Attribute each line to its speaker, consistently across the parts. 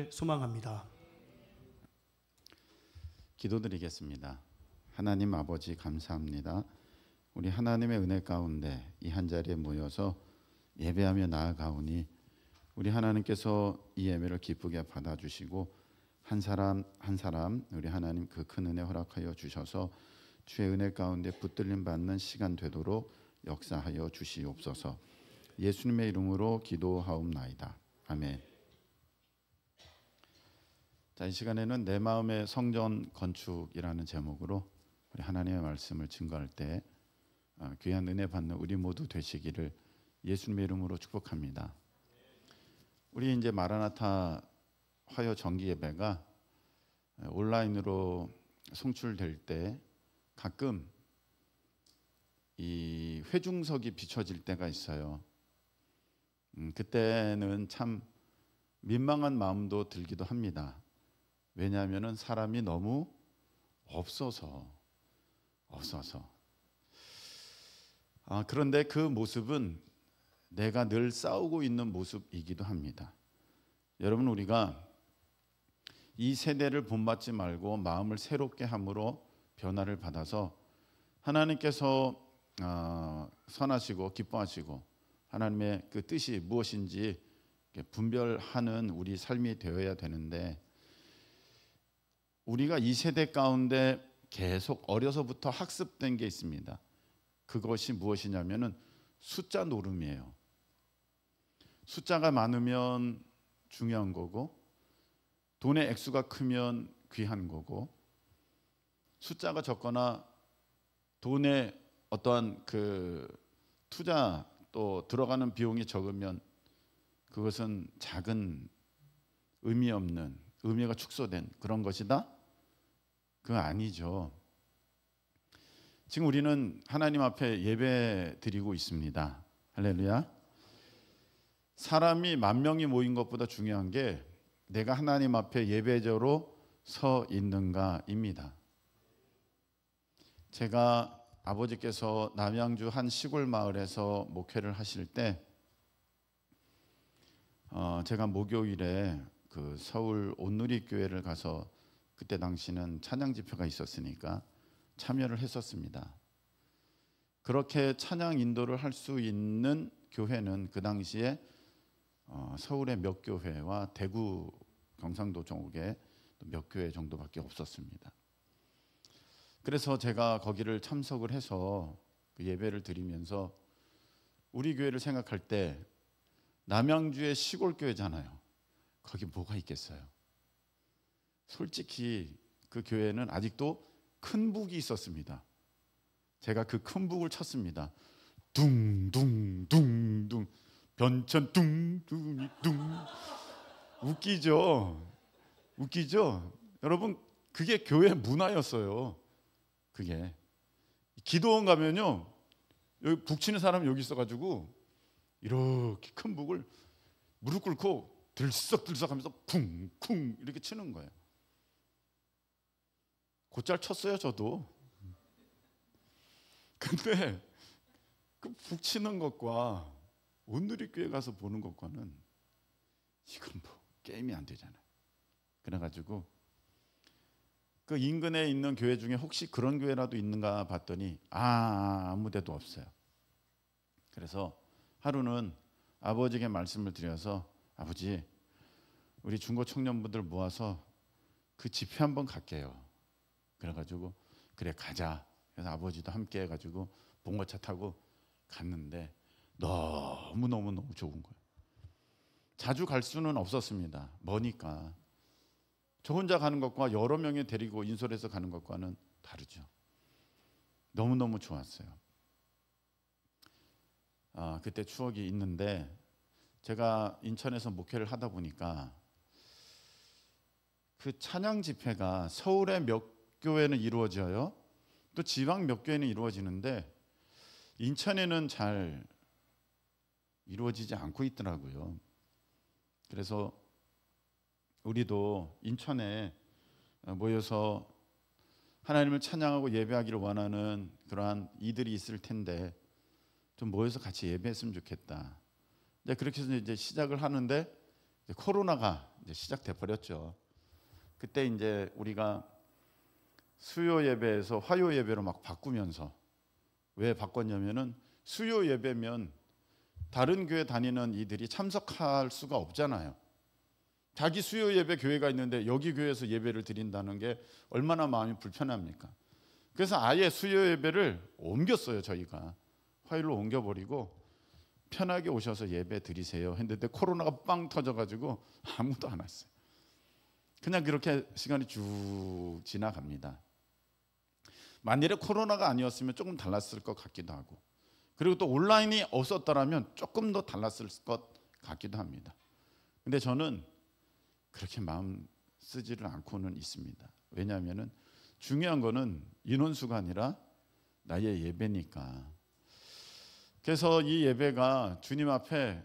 Speaker 1: 소망합니다.
Speaker 2: 기도드리겠습니다. 하나님 아버지 감사합니다. 우리 하나님의 은혜 가운데 이 한 자리에 모여서 예배하며 나아가오니 우리 하나님께서 이 예배를 기쁘게 받아주시고 한 사람 한 사람 우리 하나님 그 큰 은혜 허락하여 주셔서 주의 은혜 가운데 붙들림 받는 시간 되도록 역사하여 주시옵소서. 예수님의 이름으로 기도하옵나이다. 아멘. 자, 이 시간에는 내 마음의 성전 건축이라는 제목으로 우리 하나님의 말씀을 증거할 때 귀한 은혜 받는 우리 모두 되시기를 예수님의 이름으로 축복합니다. 우리 이제 마라나타 화요 정기 예배가 온라인으로 송출될 때 가끔 이 회중석이 비춰질 때가 있어요. 그때는 참 민망한 마음도 들기도 합니다. 왜냐하면 사람이 너무 없어서. 그런데 그 모습은 내가 늘 싸우고 있는 모습이기도 합니다. 여러분, 우리가 이 세대를 본받지 말고 마음을 새롭게 함으로 변화를 받아서 하나님께서 선하시고 기뻐하시고 하나님의 그 뜻이 무엇인지 분별하는 우리 삶이 되어야 되는데, 우리가 이 세대 가운데 계속 어려서부터 학습된 게 있습니다. 그것이 무엇이냐면은 숫자 노름이에요. 숫자가 많으면 중요한 거고, 돈의 액수가 크면 귀한 거고, 숫자가 적거나 돈의 어떠한 그 투자 또 들어가는 비용이 적으면 그것은 작은 의미 없는, 의미가 축소된 그런 것이다? 그거 아니죠. 지금 우리는 하나님 앞에 예배 드리고 있습니다. 할렐루야. 사람이 10,000명이 모인 것보다 중요한 게 내가 하나님 앞에 예배자로 서 있는가입니다. 제가 아버지께서 남양주 한 시골 마을에서 목회를 하실 때 제가 목요일에 그 서울 온누리 교회를 가서, 그때 당시는 찬양 집회가 있었으니까 참여를 했었습니다. 그렇게 찬양 인도를 할 수 있는 교회는 그 당시에 서울의 몇 교회와 대구 경상도 쪽에 몇 교회 정도밖에 없었습니다. 그래서 제가 거기를 참석을 해서 그 예배를 드리면서 우리 교회를 생각할 때 남양주의 시골 교회잖아요. 거기 뭐가 있겠어요? 솔직히 그 교회는 아직도 큰 북이 있었습니다. 제가 그 큰 북을 쳤습니다. 둥둥둥둥 변천 둥둥이 둥. 웃기죠? 여러분, 그게 교회 문화였어요. 그게 기도원 가면요, 여기 북 치는 사람이 여기 있어가지고 이렇게 큰 북을 무릎 꿇고 들썩들썩하면서 쿵쿵 이렇게 치는 거예요. 곧잘 쳤어요, 저도. 근데 그 북 치는 것과 온누리교회 가서 보는 것과는 이건 뭐 게임이 안 되잖아요. 그래가지고 그 인근에 있는 교회 중에 혹시 그런 교회라도 있는가 봤더니 아무 데도 없어요. 그래서 하루는 아버지에게 말씀을 드려서, 아버지, 우리 중고 청년분들 모아서 그 집회 한번 갈게요. 그래가지고 그래 가자. 그래서 아버지도 함께 해가지고 봉고차 타고 갔는데 너무 좋은 거예요. 자주 갈 수는 없었습니다. 머니까. 저 혼자 가는 것과 여러 명이 데리고 인솔해서 가는 것과는 다르죠. 너무너무 좋았어요. 그때 추억이 있는데, 제가 인천에서 목회를 하다 보니까 그 찬양 집회가 서울의 몇 교회는 이루어져요. 또 지방 몇 교회는 이루어지는데 인천에는 잘 이루어지지 않고 있더라고요. 그래서 우리도 인천에 모여서 하나님을 찬양하고 예배하기를 원하는 그러한 이들이 있을 텐데 좀 모여서 같이 예배했으면 좋겠다. 그렇게 해서 이제 시작을 하는데 코로나가 이제 시작돼 버렸죠. 그때 이제 우리가 수요 예배에서 화요 예배로 막 바꾸면서, 왜 바꿨냐면은 수요 예배면 다른 교회 다니는 이들이 참석할 수가 없잖아요. 자기 수요 예배 교회가 있는데 여기 교회에서 예배를 드린다는 게 얼마나 마음이 불편합니까? 그래서 아예 수요 예배를 옮겼어요. 저희가 화요일로 옮겨버리고 편하게 오셔서 예배 드리세요 했는데 코로나가 빵 터져가지고 아무도 안 왔어요. 그냥 그렇게 시간이 쭉 지나갑니다. 만일에 코로나가 아니었으면 조금 달랐을 것 같기도 하고, 그리고 또 온라인이 없었더라면 조금 더 달랐을 것 같기도 합니다. 근데 저는 그렇게 마음 쓰지를 않고는 있습니다. 왜냐하면 중요한 거는 인원수가 아니라 나의 예배니까. 그래서 이 예배가 주님 앞에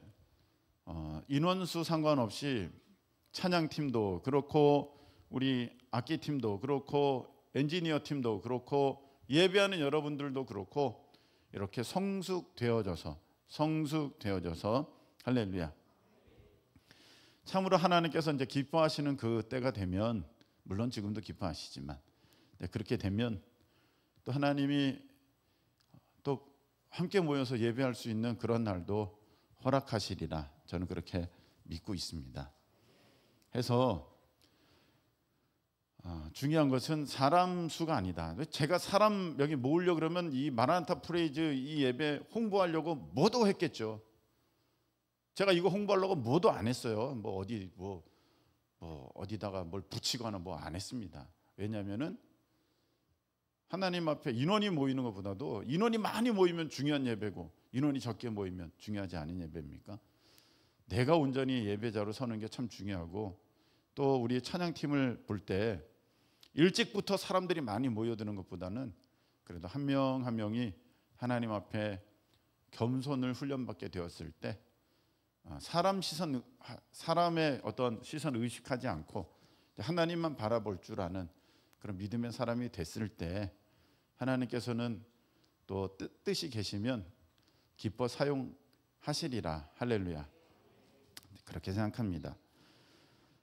Speaker 2: 인원수 상관없이 찬양팀도 그렇고 그렇고 악기팀도 그렇고 엔지니어 팀도 그렇고 예배하는 여러분들도 그렇고 이렇게 성숙되어져서 할렐루야. 참으로 하나님께서 이제 기뻐하시는 그 때가 되면, 물론 지금도 기뻐하시지만 그렇게 되면 또 하나님이 또 함께 모여서 예배할 수 있는 그런 날도 허락하시리라 저는 그렇게 믿고 있습니다. 해서 중요한 것은 사람 수가 아니다. 제가 사람 여기 모으려고 그러면 이 마라나타 프레이즈 이 예배 홍보하려고 뭐도 했겠죠. 제가 이거 홍보하려고 뭐도 안 했어요. 어디다가 뭘 붙이거나 뭐 안 했습니다. 왜냐하면은 하나님 앞에 인원이 모이는 것보다도 인원이 많이 모이면 중요한 예배고 인원이 적게 모이면 중요하지 않은 예배입니까? 내가 온전히 예배자로 서는 게 참 중요하고, 또 우리 찬양팀을 볼 때 일찍부터 사람들이 많이 모여드는 것보다는 그래도 한 명 한 명이 하나님 앞에 겸손을 훈련받게 되었을 때 사람의 어떤 시선을 의식하지 않고 하나님만 바라볼 줄 아는 그런 믿음의 사람이 됐을 때 하나님께서는 또 뜻이 계시면 기뻐 사용하시리라. 할렐루야. 그렇게 생각합니다.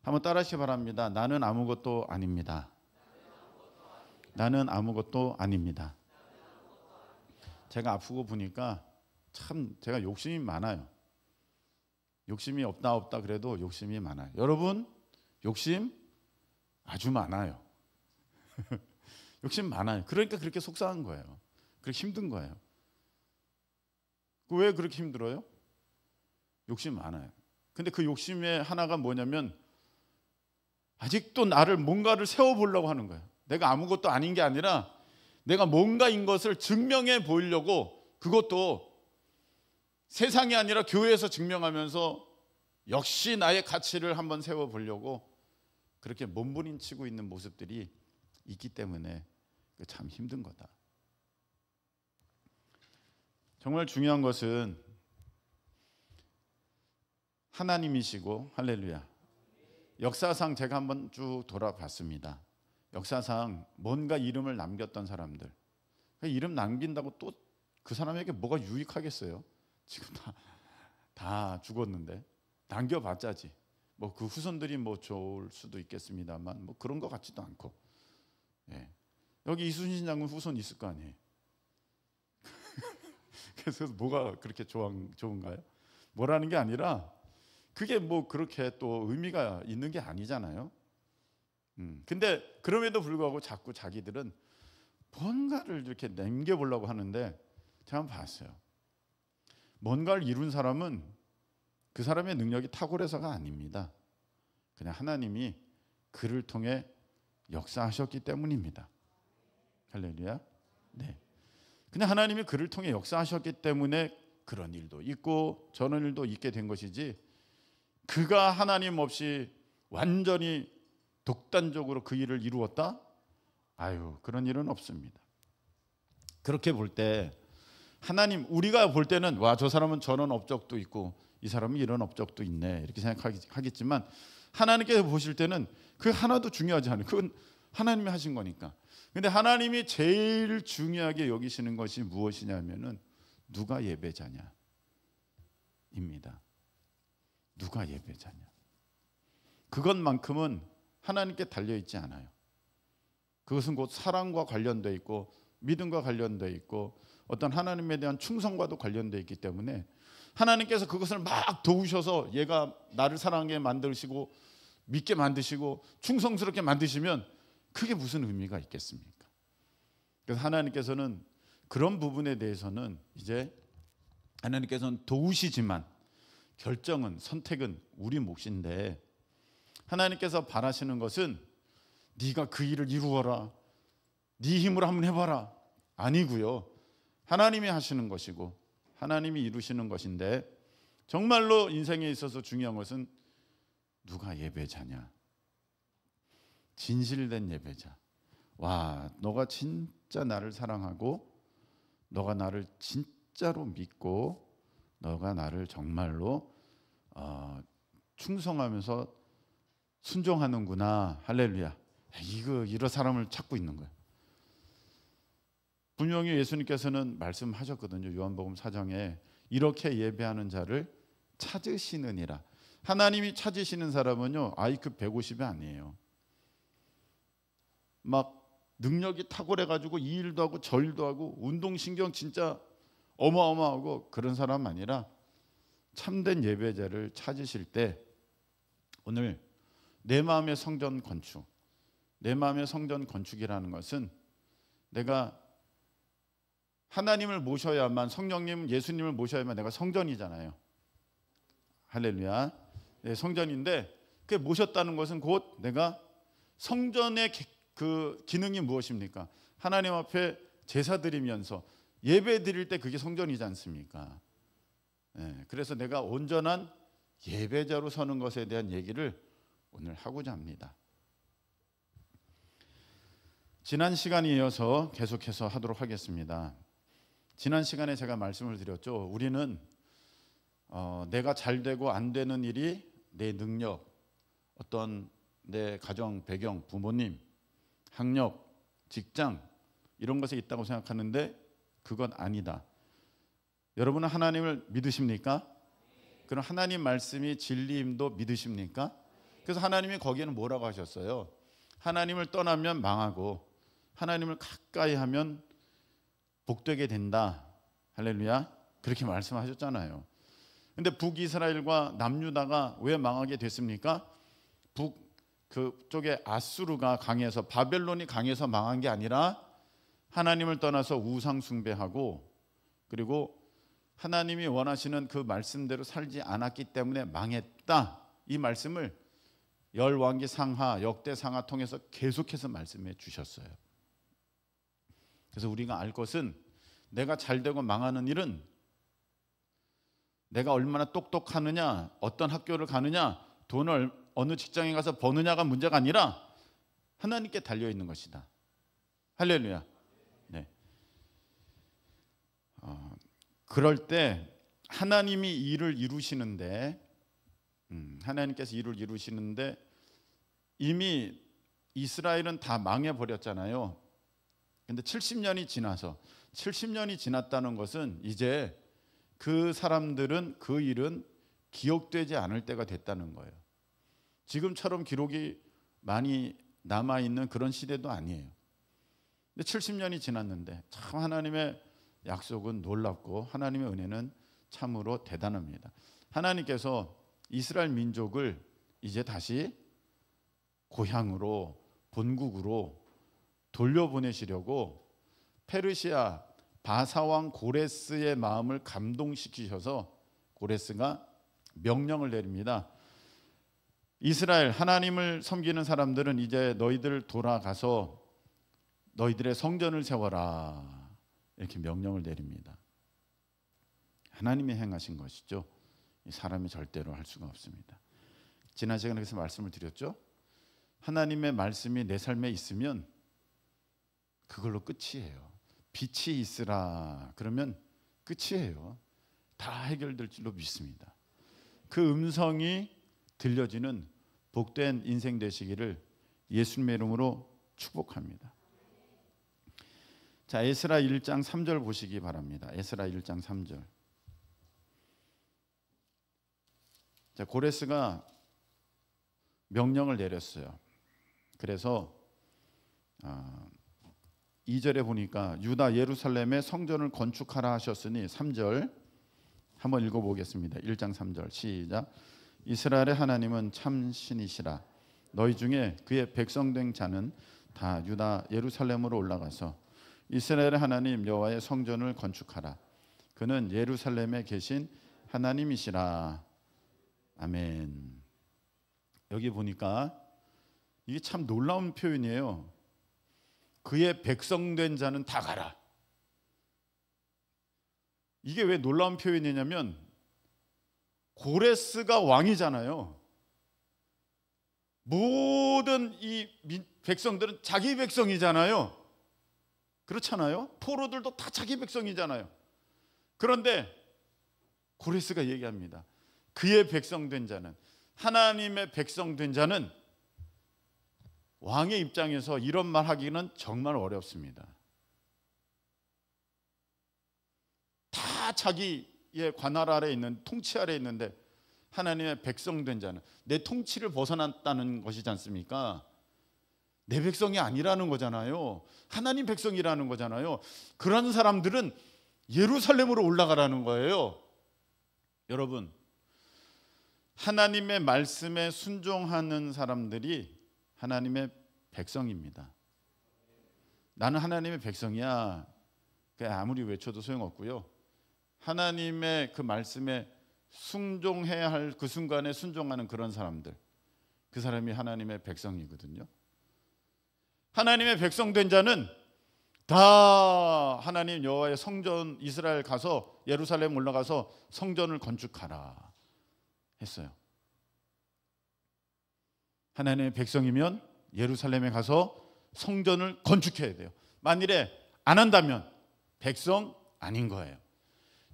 Speaker 2: 한번 따라하시기 바랍니다. 나는 아무것도 아닙니다. 나는 아무것도 아닙니다. 제가 아프고 보니까 참 제가 욕심이 많아요. 욕심이 없다 그래도 욕심이 많아요. 여러분 욕심 아주 많아요. 욕심 많아요. 그러니까 그렇게 속상한 거예요. 그렇게 힘든 거예요. 왜 그렇게 힘들어요? 욕심 많아요. 근데 그 욕심의 하나가 뭐냐면 아직도 나를 뭔가를 세워보려고 하는 거예요. 내가 아무것도 아닌 게 아니라 내가 뭔가인 것을 증명해 보이려고, 그것도 세상이 아니라 교회에서 증명하면서 역시 나의 가치를 한번 세워보려고 그렇게 몸부림치고 있는 모습들이 있기 때문에 참 힘든 거다. 정말 중요한 것은 하나님이시고, 할렐루야. 역사상 제가 한번 쭉 돌아봤습니다. 역사상 뭔가 이름을 남겼던 사람들, 이름 남긴다고 또 그 사람에게 뭐가 유익하겠어요? 지금 다 죽었는데 남겨봤자지. 뭐 그 후손들이 뭐 좋을 수도 있겠습니다만 뭐 그런 것 같지도 않고. 예. 여기 이순신 장군 후손 있을 거 아니에요. 그래서 뭐가 그렇게 좋은가요? 뭐라는 게 아니라 그게 뭐 그렇게 또 의미가 있는 게 아니잖아요. 근데 그럼에도 불구하고 자꾸 자기들은 뭔가를 이렇게 남겨보려고 하는데, 제가 한번 봤어요. 뭔가를 이룬 사람은 그 사람의 능력이 탁월해서가 아닙니다. 그냥 하나님이 그를 통해 역사하셨기 때문입니다. 할렐루야. 네. 그냥 하나님이 그를 통해 역사하셨기 때문에 그런 일도 있고 저런 일도 있게 된 것이지, 그가 하나님 없이 완전히 독단적으로 그 일을 이루었다? 그런 일은 없습니다. 그렇게 볼 때 하나님, 우리가 볼 때는 와, 저 사람은 저런 업적도 있고 이 사람은 이런 업적도 있네 이렇게 생각하겠지만, 하나님께서 보실 때는 그 하나도 중요하지 않아요. 그건 하나님이 하신 거니까. 근데 하나님이 제일 중요하게 여기시는 것이 무엇이냐면은 누가 예배자냐 입니다. 누가 예배자냐. 그것만큼은 하나님께 달려 있지 않아요. 그것은 곧 사랑과 관련되어 있고 믿음과 관련되어 있고 어떤 하나님에 대한 충성과도 관련되어 있기 때문에 하나님께서 그것을 막 도우셔서 얘가 나를 사랑하게 만드시고 믿게 만드시고 충성스럽게 만드시면 그게 무슨 의미가 있겠습니까? 그래서 하나님께서는 그런 부분에 대해서는 이제 하나님께서는 도우시지만 결정은 선택은 우리 몫인데 하나님께서 바라시는 것은 네가 그 일을 이루어라, 네 힘으로 한번 해봐라 아니고요. 하나님이 하시는 것이고 하나님이 이루시는 것인데 정말로 인생에 있어서 중요한 것은 누가 예배자냐, 진실된 예배자. 와, 너가 진짜 나를 사랑하고 너가 나를 진짜로 믿고 너가 나를 정말로 충성하면서 순종하는구나. 할렐루야. 이런 사람을 찾고 있는 거예요. 분명히 예수님께서는 말씀하셨거든요. 요한복음 4장에 이렇게 예배하는 자를 찾으시느니라. 하나님이 찾으시는 사람은요 IQ 150이 아니에요. 막 능력이 탁월해가지고 이 일도 하고 저 일도 하고 운동신경 진짜 어마어마하고 그런 사람 아니라 참된 예배자를 찾으실 때 오늘 내 마음의 성전 건축, 내 마음의 성전 건축이라는 것은 내가 하나님을 모셔야만, 성령님, 예수님을 모셔야만 내가 성전이잖아요. 할렐루야. 네, 성전인데 그 모셨다는 것은 곧 내가 성전의 그 기능이 무엇입니까? 하나님 앞에 제사 드리면서 예배 드릴 때 그게 성전이지 않습니까? 네, 그래서 내가 온전한 예배자로 서는 것에 대한 얘기를 오늘 하고자 합니다. 지난 시간에 이어서 계속해서 하도록 하겠습니다. 지난 시간에 제가 말씀을 드렸죠. 우리는 내가 잘 되고 안 되는 일이 내 능력, 어떤 내 가정 배경, 부모님, 학력, 직장 이런 것에 있다고 생각하는데 그건 아니다. 여러분은 하나님을 믿으십니까? 그럼 하나님 말씀이 진리임도 믿으십니까? 그래서 하나님이 거기에는 뭐라고 하셨어요? 하나님을 떠나면 망하고 하나님을 가까이 하면 복되게 된다. 할렐루야. 그렇게 말씀하셨잖아요. 근데 북이스라엘과 남유다가 왜 망하게 됐습니까? 그쪽에 아수르가 강해서, 바벨론이 강해서 망한 게 아니라 하나님을 떠나서 우상 숭배하고 그리고 하나님이 원하시는 그 말씀대로 살지 않았기 때문에 망했다. 이 말씀을 열왕기 상하, 역대 상하 통해서 계속해서 말씀해 주셨어요. 그래서 우리가 알 것은 내가 잘 되고 망하는 일은 내가 얼마나 똑똑하느냐, 어떤 학교를 가느냐, 돈을 어느 직장에 가서 버느냐가 문제가 아니라 하나님께 달려 있는 것이다. 할렐루야. 네. 그럴 때 하나님이 일을 이루시는데, 하나님께서 일을 이루시는데 이미 이스라엘은 다 망해 버렸잖아요. 근데 70년이 지나서 70년이 지났다는 것은 이제 그 사람들은 그 일은 기억되지 않을 때가 됐다는 거예요. 지금처럼 기록이 많이 남아있는 그런 시대도 아니에요. 근데 70년이 지났는데 참 하나님의 약속은 놀랍고 하나님의 은혜는 참으로 대단합니다. 하나님께서 이스라엘 민족을 이제 다시 고향으로, 본국으로 돌려보내시려고 페르시아 바사왕 고레스의 마음을 감동시키셔서 고레스가 명령을 내립니다. 이스라엘 하나님을 섬기는 사람들은 이제 너희들 돌아가서 너희들의 성전을 세워라. 이렇게 명령을 내립니다. 하나님이 행하신 것이죠. 사람이 절대로 할 수가 없습니다. 지난 시간에 그래서 말씀을 드렸죠. 하나님의 말씀이 내 삶에 있으면 그걸로 끝이에요. 빛이 있으라 그러면 끝이에요. 다 해결될 줄로 믿습니다. 그 음성이 들려지는 복된 인생 되시기를 예수님의 이름으로 축복합니다. 자, 에스라 1장 3절 보시기 바랍니다. 에스라 1장 3절. 자, 고레스가 명령을 내렸어요. 그래서 2절에 보니까 유다 예루살렘에 성전을 건축하라 하셨으니 3절 한번 읽어보겠습니다. 1장 3절 시작. 이스라엘의 하나님은 참 신이시라. 너희 중에 그의 백성된 자는 다 유다 예루살렘으로 올라가서 이스라엘의 하나님 여호와의 성전을 건축하라. 그는 예루살렘에 계신 하나님이시라. 아멘. 여기 보니까 이게 참 놀라운 표현이에요. 그의 백성된 자는 다 가라. 이게 왜 놀라운 표현이냐면 고레스가 왕이잖아요. 모든 이 백성들은 자기 백성이잖아요. 그렇잖아요. 포로들도 다 자기 백성이잖아요. 그런데 고레스가 얘기합니다. 그의 백성된 자는, 하나님의 백성된 자는, 왕의 입장에서 이런 말 하기는 정말 어렵습니다. 다 자기의 관할 아래 있는, 통치 아래 있는데 하나님의 백성된 자는, 내 통치를 벗어났다는 것이지 않습니까? 내 백성이 아니라는 거잖아요. 하나님 백성이라는 거잖아요. 그런 사람들은 예루살렘으로 올라가라는 거예요. 여러분, 하나님의 말씀에 순종하는 사람들이 하나님의 백성입니다. 나는 하나님의 백성이야. 아무리 외쳐도 소용없고요. 하나님의 그 말씀에 순종해야 할 그 순간에 순종하는 그런 사람들, 그 사람이 하나님의 백성이거든요. 하나님의 백성된 자는 다 하나님 여호와의 성전, 이스라엘 가서 예루살렘 올라가서 성전을 건축하라 했어요. 하나님의 백성이면 예루살렘에 가서 성전을 건축해야 돼요. 만일에 안 한다면 백성 아닌 거예요.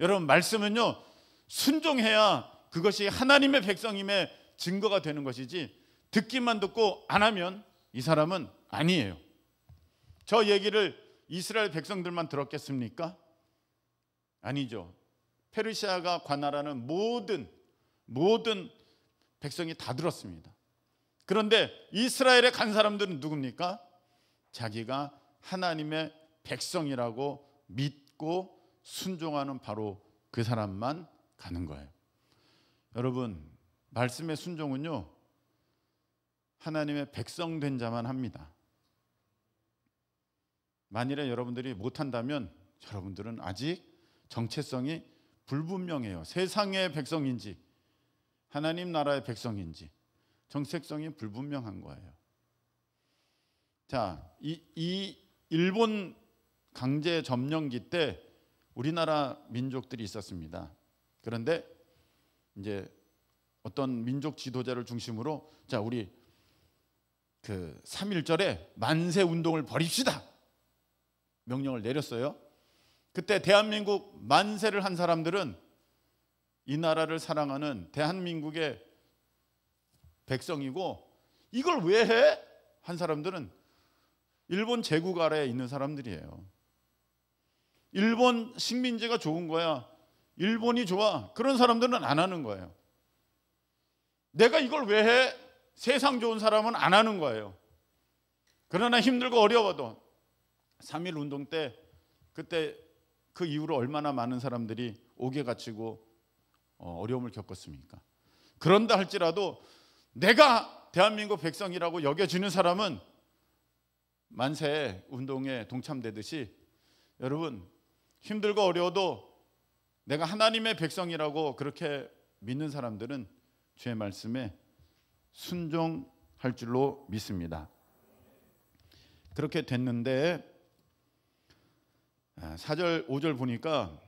Speaker 2: 여러분, 말씀은요, 순종해야 그것이 하나님의 백성임의 증거가 되는 것이지, 듣기만 듣고 안 하면 이 사람은 아니에요. 저 얘기를 이스라엘 백성들만 들었겠습니까? 아니죠. 페르시아가 관할하는 모든 백성이 다 들었습니다. 그런데 이스라엘에 간 사람들은 누굽니까? 자기가 하나님의 백성이라고 믿고 순종하는 바로 그 사람만 가는 거예요. 여러분, 말씀의 순종은요, 하나님의 백성된 자만 합니다. 만일에 여러분들이 못한다면 여러분들은 아직 정체성이 불분명해요. 세상의 백성인지 하나님 나라의 백성인지 정체성이 불분명한 거예요. 자, 이 일본 강제 점령기 때 우리나라 민족들이 있었습니다. 그런데 이제 어떤 민족 지도자를 중심으로, 자, 우리 그 3.1절에 만세 운동을 벌입시다 명령을 내렸어요. 그때 대한민국 만세를 한 사람들은 이 나라를 사랑하는 대한민국의 백성이고, 이걸 왜 해? 한 사람들은 일본 제국 아래에 있는 사람들이에요. 일본 식민지가 좋은 거야, 일본이 좋아, 그런 사람들은 안 하는 거예요. 내가 이걸 왜 해? 세상 좋은 사람은 안 하는 거예요. 그러나 힘들고 어려워도 3.1 운동 때, 그때 그 이후로 얼마나 많은 사람들이 옥에 갇히고 어려움을 겪었습니까? 그런다 할지라도 내가 대한민국 백성이라고 여겨지는 사람은 만세 운동에 동참되듯이, 여러분, 힘들고 어려워도 내가 하나님의 백성이라고 그렇게 믿는 사람들은 주의 말씀에 순종할 줄로 믿습니다. 그렇게 됐는데 4절 5절 보니까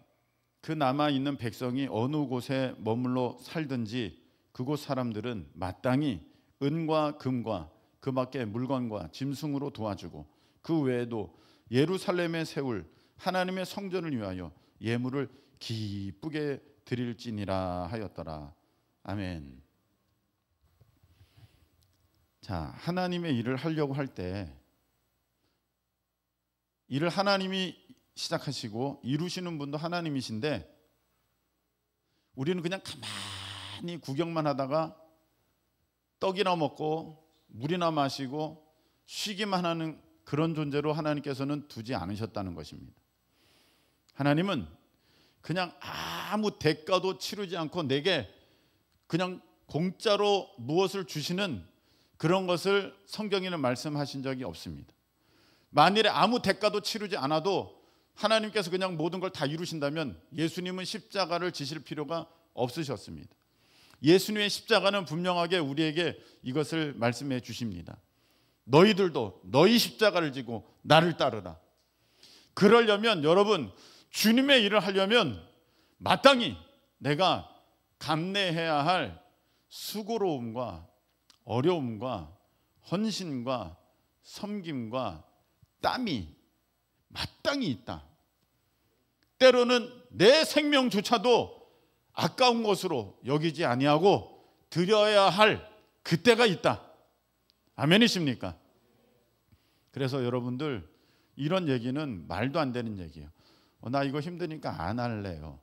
Speaker 2: 그 남아있는 백성이 어느 곳에 머물러 살든지 그곳 사람들은 마땅히 은과 금과 그 밖의 물건과 짐승으로 도와주고, 그 외에도 예루살렘에 세울 하나님의 성전을 위하여 예물을 기쁘게 드릴지니라 하였더라. 아멘. 자, 하나님의 일을 하려고 할 때 일을 하나님이 시작하시고 이루시는 분도 하나님이신데, 우리는 그냥 가만히 구경만 하다가 떡이나 먹고 물이나 마시고 쉬기만 하는 그런 존재로 하나님께서는 두지 않으셨다는 것입니다. 하나님은 그냥 아무 대가도 치르지 않고 내게 그냥 공짜로 무엇을 주시는 그런 것을 성경에는 말씀하신 적이 없습니다. 만일에 아무 대가도 치르지 않아도 하나님께서 그냥 모든 걸 다 이루신다면 예수님은 십자가를 지실 필요가 없으셨습니다. 예수님의 십자가는 분명하게 우리에게 이것을 말씀해 주십니다. 너희들도 너희 십자가를 지고 나를 따르라. 그러려면 여러분, 주님의 일을 하려면 마땅히 내가 감내해야 할 수고로움과 어려움과 헌신과 섬김과 땀이 마땅히 있다. 때로는 내 생명조차도 아까운 것으로 여기지 아니하고 드려야 할 그때가 있다. 아멘이십니까? 그래서 여러분들, 이런 얘기는 말도 안 되는 얘기예요. 나 이거 힘드니까 안 할래요.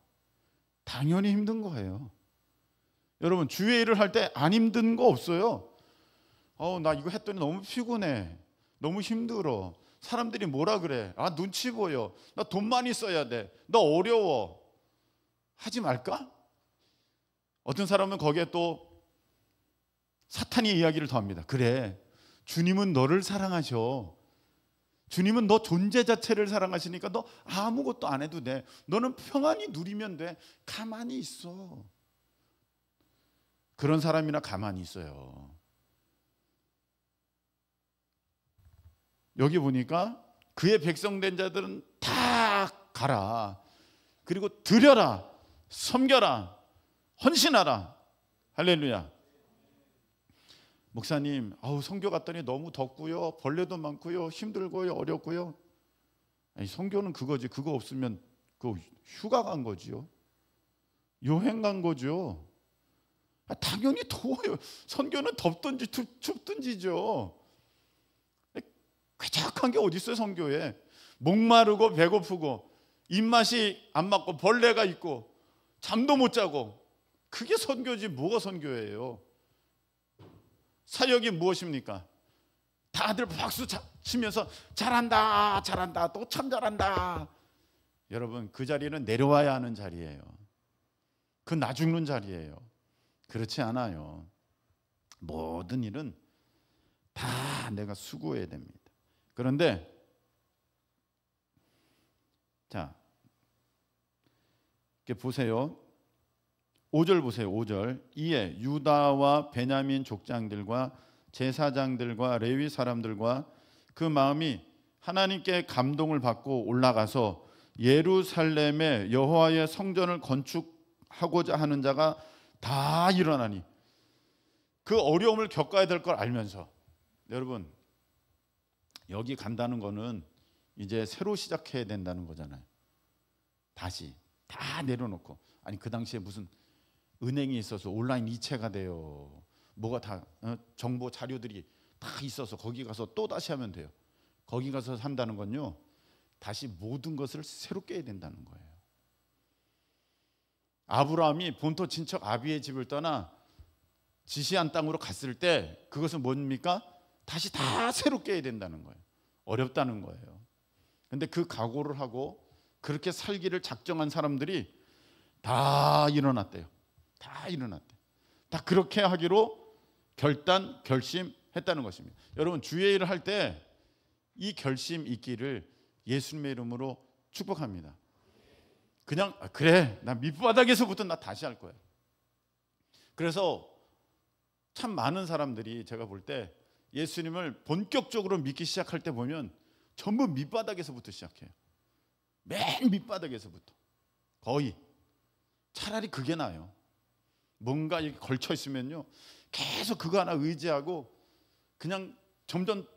Speaker 2: 당연히 힘든 거예요. 여러분, 주의 일을 할 때 안 힘든 거 없어요. 나 이거 했더니 너무 피곤해, 너무 힘들어, 사람들이 뭐라 그래, 눈치 보여, 나 돈 많이 써야 돼, 나 어려워, 하지 말까? 어떤 사람은 거기에 또 사탄이 이야기를 더합니다. 그래, 주님은 너를 사랑하셔. 주님은 너 존재 자체를 사랑하시니까 너 아무것도 안 해도 돼. 너는 평안히 누리면 돼. 가만히 있어. 그런 사람이나 가만히 있어요. 여기 보니까 그의 백성된 자들은 다 가라. 그리고 드려라, 섬겨라, 헌신하라. 할렐루야. 목사님, 선교 갔더니 너무 덥고요, 벌레도 많고요, 힘들고요, 어렵고요. 아니, 선교는 그거지. 그거 없으면 그 휴가 간 거지요, 여행 간 거죠. 당연히 더워요. 선교는 덥든지 춥든지죠. 쾌적한 게 어디 있어요, 선교에. 목마르고 배고프고 입맛이 안 맞고 벌레가 있고 잠도 못 자고, 그게 선교지 뭐가 선교예요. 사역이 무엇입니까? 다들 박수 치면서 잘한다, 잘한다, 또 참 잘한다. 여러분, 그 자리는 내려와야 하는 자리예요. 그 나 죽는 자리예요. 그렇지 않아요. 모든 일은 다 내가 수고해야 됩니다. 그런데 자, 이렇게 보세요. 5절 보세요. 5절. 이에 유다와 베냐민 족장들과 제사장들과 레위 사람들과 그 마음이 하나님께 감동을 받고 올라가서 예루살렘에 여호와의 성전을 건축하고자 하는 자가 다 일어나니, 그 어려움을 겪어야 될 걸 알면서, 여러분, 여기 간다는 거는 이제 새로 시작해야 된다는 거잖아요. 다시 다 내려놓고. 아니, 그 당시에 무슨 은행이 있어서 온라인 이체가 돼요. 뭐가 다 정보 자료들이 다 있어서 거기 가서 또 다시 하면 돼요. 거기 가서 산다는 건요, 다시 모든 것을 새로 깨야 된다는 거예요. 아브라함이 본토 친척 아비의 집을 떠나 지시한 땅으로 갔을 때 그것은 뭡니까? 다시 다 새로 깨야 된다는 거예요. 어렵다는 거예요. 근데 그 각오를 하고 그렇게 살기를 작정한 사람들이 다 일어났대요. 다 일어났대요. 다 그렇게 하기로 결심했다는 것입니다. 여러분, 주의 일을 할 때 이 결심 있기를 예수님의 이름으로 축복합니다. 그냥 그래, 나 밑바닥에서부터 나 다시 할 거야. 그래서 참 많은 사람들이 제가 볼 때 예수님을 본격적으로 믿기 시작할 때 보면 전부 밑바닥에서부터 시작해요. 맨 밑바닥에서부터. 거의. 차라리 그게 나아요. 뭔가 이렇게 걸쳐 있으면요, 계속 그거 하나 의지하고 그냥 점점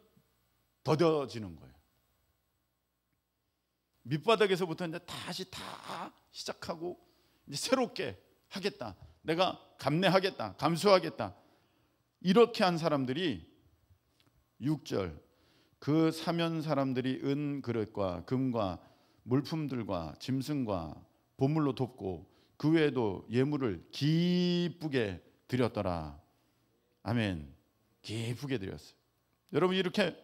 Speaker 2: 더뎌지는 거예요. 밑바닥에서부터 이제 다시 다 시작하고 이제 새롭게 하겠다, 내가 감내하겠다, 감수하겠다, 이렇게 한 사람들이 6절, 그 사면 사람들이 은 그릇과 금과 물품들과 짐승과 보물로 돕고 그 외에도 예물을 기쁘게 드렸더라. 아멘. 기쁘게 드렸어요. 여러분, 이렇게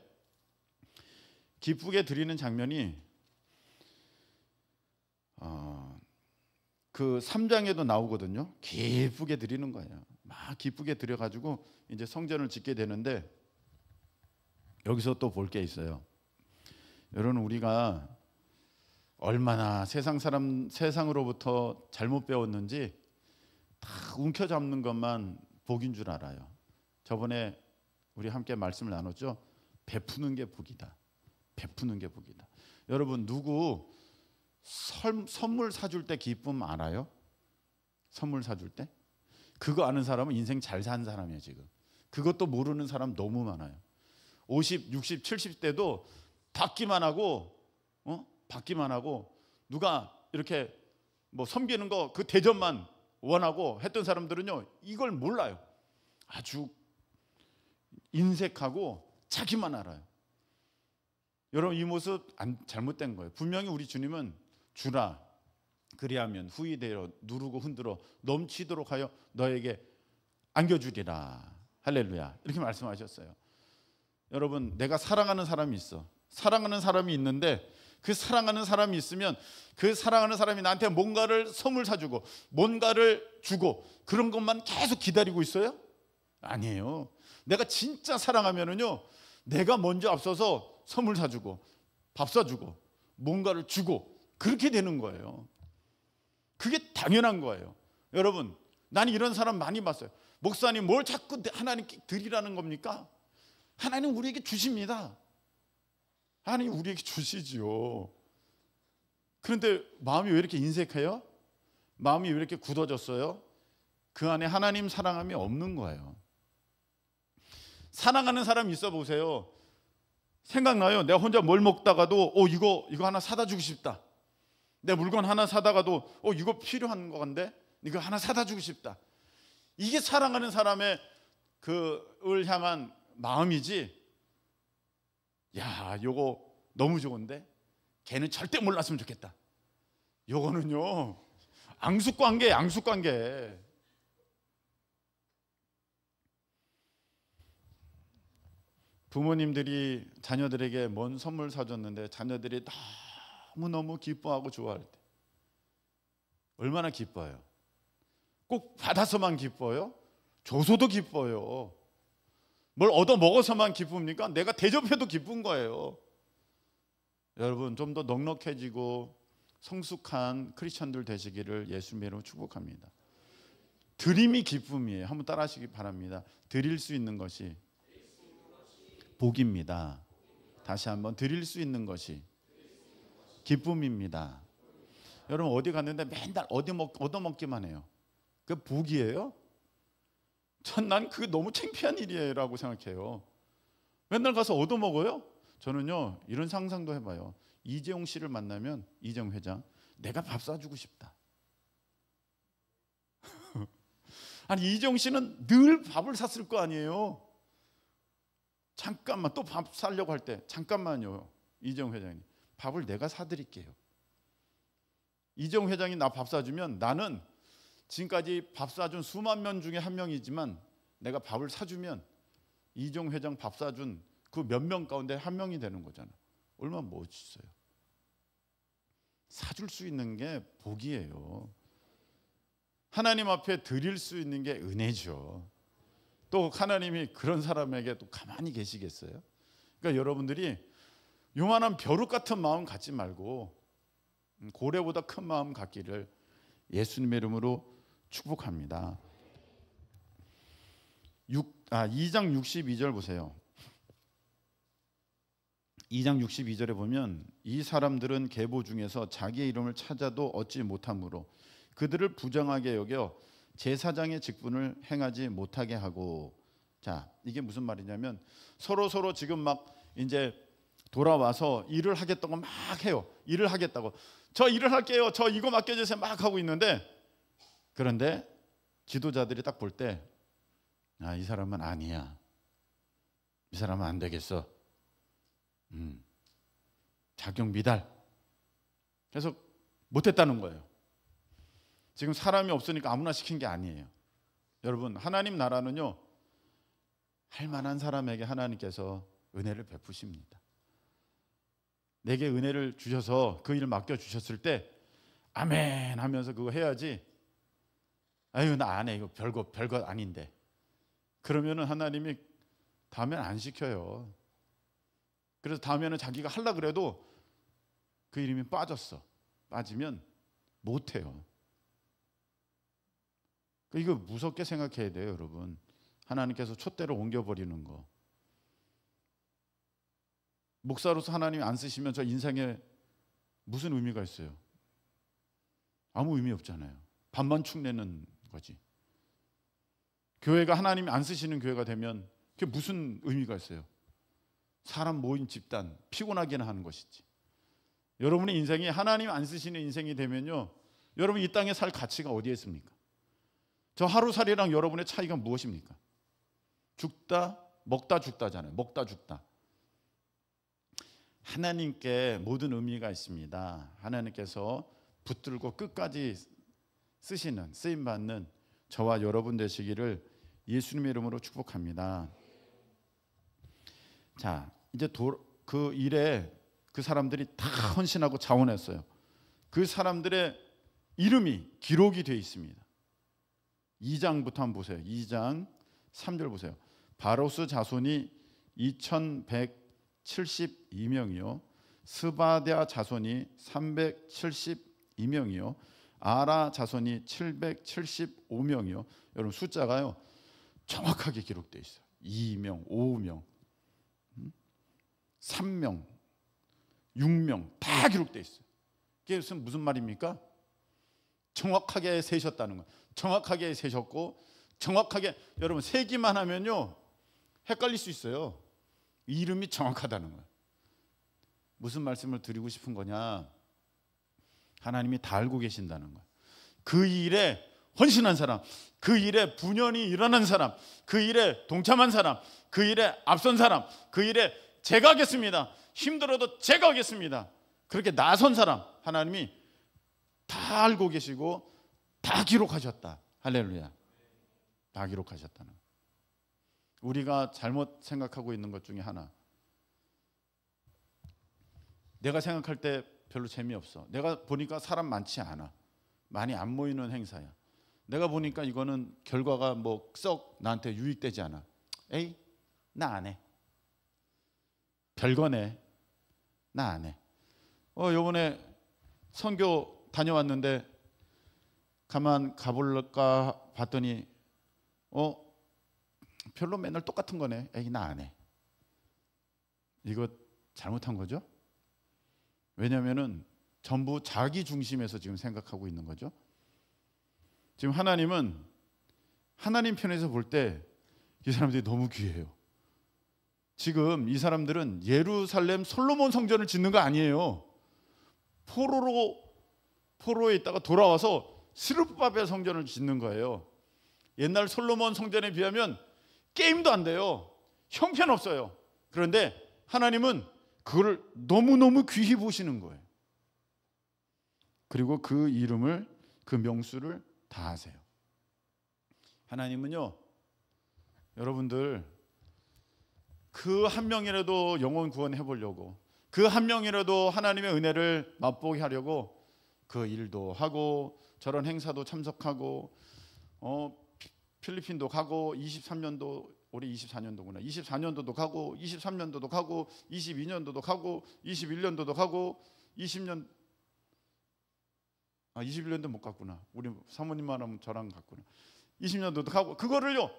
Speaker 2: 기쁘게 드리는 장면이 그 3장에도 나오거든요. 기쁘게 드리는 거예요. 막 기쁘게 드려가지고 이제 성전을 짓게 되는데, 여기서 또 볼 게 있어요. 여러분, 우리가 얼마나 세상으로부터 잘못 배웠는지 다 움켜잡는 것만 복인 줄 알아요. 저번에 우리 함께 말씀을 나눴죠. 베푸는 게 복이다. 베푸는 게 복이다. 여러분, 누구 선물 사줄 때 기쁨 알아요? 선물 사줄 때? 그거 아는 사람은 인생 잘 산 사람이에요. 지금 그것도 모르는 사람 너무 많아요. 50, 60, 70대도 받기만 하고 받기만 하고, 누가 이렇게 뭐 섬기는 거 그 대접만 원하고 했던 사람들은요, 이걸 몰라요. 아주 인색하고 자기만 알아요. 여러분, 이 모습 잘못된 거예요. 분명히 우리 주님은 주라, 그리하면 후히되어 누르고 흔들어 넘치도록 하여 너에게 안겨주리라. 할렐루야. 이렇게 말씀하셨어요. 여러분, 내가 사랑하는 사람이 있어. 사랑하는 사람이 있는데, 그 사랑하는 사람이 있으면 그 사랑하는 사람이 나한테 뭔가를 선물 사주고 뭔가를 주고 그런 것만 계속 기다리고 있어요? 아니에요. 내가 진짜 사랑하면은요, 내가 먼저 앞서서 선물 사주고 밥 사주고 뭔가를 주고 그렇게 되는 거예요. 그게 당연한 거예요. 여러분, 나는 이런 사람 많이 봤어요. 목사님, 뭘 자꾸 하나님께 드리라는 겁니까? 하나님 우리에게 주십니다. 하나님 우리에게 주시지요. 그런데 마음이 왜 이렇게 인색해요? 마음이 왜 이렇게 굳어졌어요? 그 안에 하나님 사랑함이 없는 거예요. 사랑하는 사람 있어 보세요. 생각나요? 내가 혼자 뭘 먹다가도 이거 하나 사다 주고 싶다. 내 물건 하나 사다가도 이거 필요한 거 같은데 이거 하나 사다 주고 싶다. 이게 사랑하는 사람의 그을 향한 마음이지. 야, 요거 너무 좋은데 걔는 절대 몰랐으면 좋겠다. 요거는요, 앙숙관계. 부모님들이 자녀들에게 뭔 선물 사줬는데 자녀들이 너무너무 기뻐하고 좋아할 때 얼마나 기뻐요. 꼭 받아서만 기뻐요? 줘서도 기뻐요. 뭘 얻어 먹어서만 기쁩니까? 내가 대접해도 기쁜 거예요. 여러분, 좀 더 넉넉해지고 성숙한 크리스천들 되시기를 예수님으로 축복합니다. 드림이 기쁨이에요. 한번 따라하시기 바랍니다. 드릴 수 있는 것이 복입니다. 다시 한번, 드릴 수 있는 것이 기쁨입니다. 여러분, 어디 갔는데 맨날 얻어먹기만 해요. 그 복이에요? 난 그게 너무 창피한 일이라고 생각해요. 맨날 가서 얻어먹어요? 저는요, 이런 상상도 해봐요. 이재용 씨를 만나면, 이재용 회장, 내가 밥 사주고 싶다. 아니, 이재용 씨는 늘 밥을 샀을 거 아니에요. 잠깐만, 또 밥 사려고 할 때 잠깐만요, 이재용 회장님, 밥을 내가 사드릴게요. 이재용 회장이 나 밥 사주면 나는 지금까지 밥 사준 수만 명 중에 한 명이지만 내가 밥을 사주면 이재용 회장 밥 사준 그 몇 명 가운데 한 명이 되는 거잖아. 얼마나 멋있어요. 사줄 수 있는 게 복이에요. 하나님 앞에 드릴 수 있는 게 은혜죠. 또 하나님이 그런 사람에게 또 가만히 계시겠어요? 그러니까 여러분들이 요만한 벼룩 같은 마음 갖지 말고 고래보다 큰 마음 갖기를 예수님의 이름으로 축복합니다. 2장 62절 보세요. 2장 62절에 보면, 이 사람들은 계보 중에서 자기의 이름을 찾아도 얻지 못하므로 그들을 부정하게 여겨 제사장의 직분을 행하지 못하게 하고. 자, 이게 무슨 말이냐면, 서로 지금 막 이제 돌아와서 일을 하겠다고 막 해요. 일을 하겠다고, 저 일을 할게요, 저 이거 맡겨주세요 막 하고 있는데, 그런데 지도자들이 딱 볼 때, 이 사람은 아니야, 이 사람은 안 되겠어, 자격 미달. 그래서 못했다는 거예요. 지금 사람이 없으니까 아무나 시킨 게 아니에요. 여러분, 하나님 나라는요, 할 만한 사람에게 하나님께서 은혜를 베푸십니다. 내게 은혜를 주셔서 그 일을 맡겨주셨을 때 아멘 하면서 그거 해야지, 아유 나 안 해, 이거 별거 아닌데, 그러면은 하나님이 다음엔 안 시켜요. 그래서 다음에는 자기가 하려고 그래도 그 이름이 빠지면 못해요. 이거 무섭게 생각해야 돼요, 여러분. 하나님께서 촛대로 옮겨버리는 거. 목사로서 하나님이 안 쓰시면 저 인생에 무슨 의미가 있어요? 아무 의미 없잖아요. 밥만 축내는 거지. 교회가 하나님이 안 쓰시는 교회가 되면 그게 무슨 의미가 있어요? 사람 모인 집단 피곤하게나 하는 것이지. 여러분의 인생이 하나님 안 쓰시는 인생이 되면요, 여러분 이 땅에 살 가치가 어디에 있습니까? 저 하루살이랑 여러분의 차이가 무엇입니까? 먹다 죽다잖아요. 먹다 죽다. 하나님께 모든 의미가 있습니다. 하나님께서 붙들고 끝까지 쓰시는, 쓰임받는 저와 여러분 되시기를 예수님의 이름으로 축복합니다. 자, 이제 그 일에 그 사람들이 다 헌신하고 자원했어요. 그 사람들의 이름이 기록이 되어 있습니다. 2장부터 한번 보세요. 2장 3절 보세요. 바로스 자손이 2172명이요 스바랴 자손이 372명이요 아라 자손이 775명이요. 여러분 숫자가요 정확하게 기록되어 있어요. 2명, 5명, 3명, 6명 다 기록되어 있어요. 이게 무슨 말입니까? 정확하게 세셨다는 거예요. 정확하게 세셨고, 정확하게, 여러분 세기만 하면요 헷갈릴 수 있어요. 이름이 정확하다는 거예요. 무슨 말씀을 드리고 싶은 거냐? 하나님이 다 알고 계신다는 거예요. 그 일에 헌신한 사람, 그 일에 분연히 일어난 사람, 그 일에 동참한 사람, 그 일에 앞선 사람, 그 일에 제가 하겠습니다, 힘들어도 제가 하겠습니다, 그렇게 나선 사람 하나님이 다 알고 계시고 다 기록하셨다. 할렐루야. 다 기록하셨다는. 우리가 잘못 생각하고 있는 것 중에 하나, 내가 생각할 때 별로 재미없어, 내가 보니까 사람 많지 않아, 많이 안 모이는 행사야, 내가 보니까 이거는 결과가 뭐 썩 나한테 유익되지 않아, 에이 나 안 해, 별거네, 나 안 해. 요번에 선교 다녀왔는데 가만 가볼까 봤더니 별로 맨날 똑같은 거네, 에이 나 안 해. 이거 잘못한 거죠? 왜냐하면은 전부 자기 중심에서 지금 생각하고 있는 거죠. 지금 하나님은 하나님 편에서 볼 때 이 사람들이 너무 귀해요. 지금 이 사람들은 예루살렘 솔로몬 성전을 짓는 거 아니에요. 포로에 있다가 돌아와서 스룹바벨 성전을 짓는 거예요. 옛날 솔로몬 성전에 비하면 게임도 안 돼요. 형편없어요. 그런데 하나님은 그걸 너무너무 귀히 보시는 거예요. 그리고 그 이름을, 그 명수를 다 아세요. 하나님은요, 여러분들 그 한 명이라도 영혼 구원해 보려고, 그 한 명이라도 하나님의 은혜를 맛보게 하려고 그 일도 하고 저런 행사도 참석하고 필리핀도 가고 23년도, 올해 24년도구나, 24년도도 가고 23년도도 가고 22년도도 가고 21년도도 가고 21년도 못 갔구나, 우리 사모님만 하면 저랑 갔구나, 20년도도 가고, 그거를요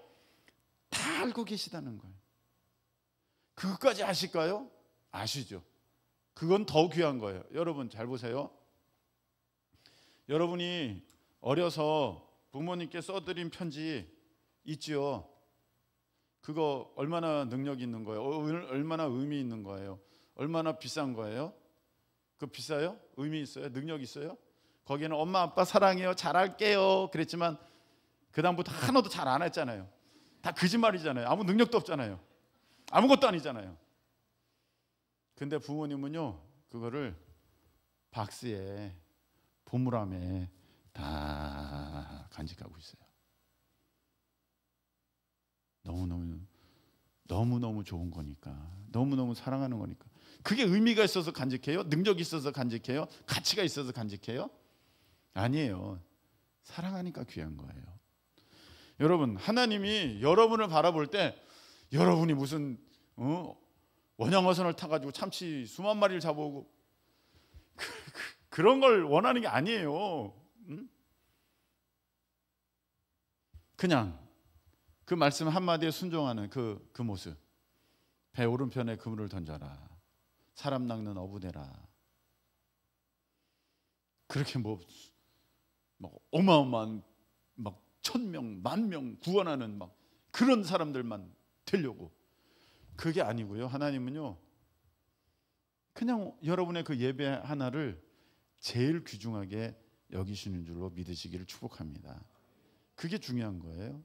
Speaker 2: 다 알고 계시다는 거예요. 그것까지 아실까요? 아시죠? 그건 더 귀한 거예요. 여러분 잘 보세요. 여러분이 어려서 부모님께 써드린 편지 있지요. 그거 얼마나 능력 있는 거예요? 얼마나 의미 있는 거예요? 얼마나 비싼 거예요? 그거 비싸요? 의미 있어요? 능력 있어요? 거기는 엄마 아빠 사랑해요, 잘할게요 그랬지만 그 다음부터 하나도 잘 안 했잖아요. 다 거짓말이잖아요. 아무 능력도 없잖아요. 아무것도 아니잖아요. 근데 부모님은요 그거를 박스에, 보물함에 다 간직하고 있어요. 너무너무 너무너무 좋은 거니까, 너무너무 사랑하는 거니까. 그게 의미가 있어서 간직해요? 능력이 있어서 간직해요? 가치가 있어서 간직해요? 아니에요. 사랑하니까 귀한 거예요. 여러분, 하나님이 여러분을 바라볼 때 여러분이 무슨 원양어선을 타가지고 참치 수만 마리를 잡아오고 그런 걸 원하는 게 아니에요. 그냥 그 말씀 한마디에 순종하는 그 모습. 배 오른편에 그물을 던져라. 사람 낚는 어부대라. 그렇게 막 어마어마한 막 1000명, 10,000명 구원하는 막 그런 사람들만 되려고. 그게 아니고요. 하나님은요, 그냥 여러분의 그 예배 하나를 제일 귀중하게 여기시는 줄로 믿으시기를 축복합니다. 그게 중요한 거예요.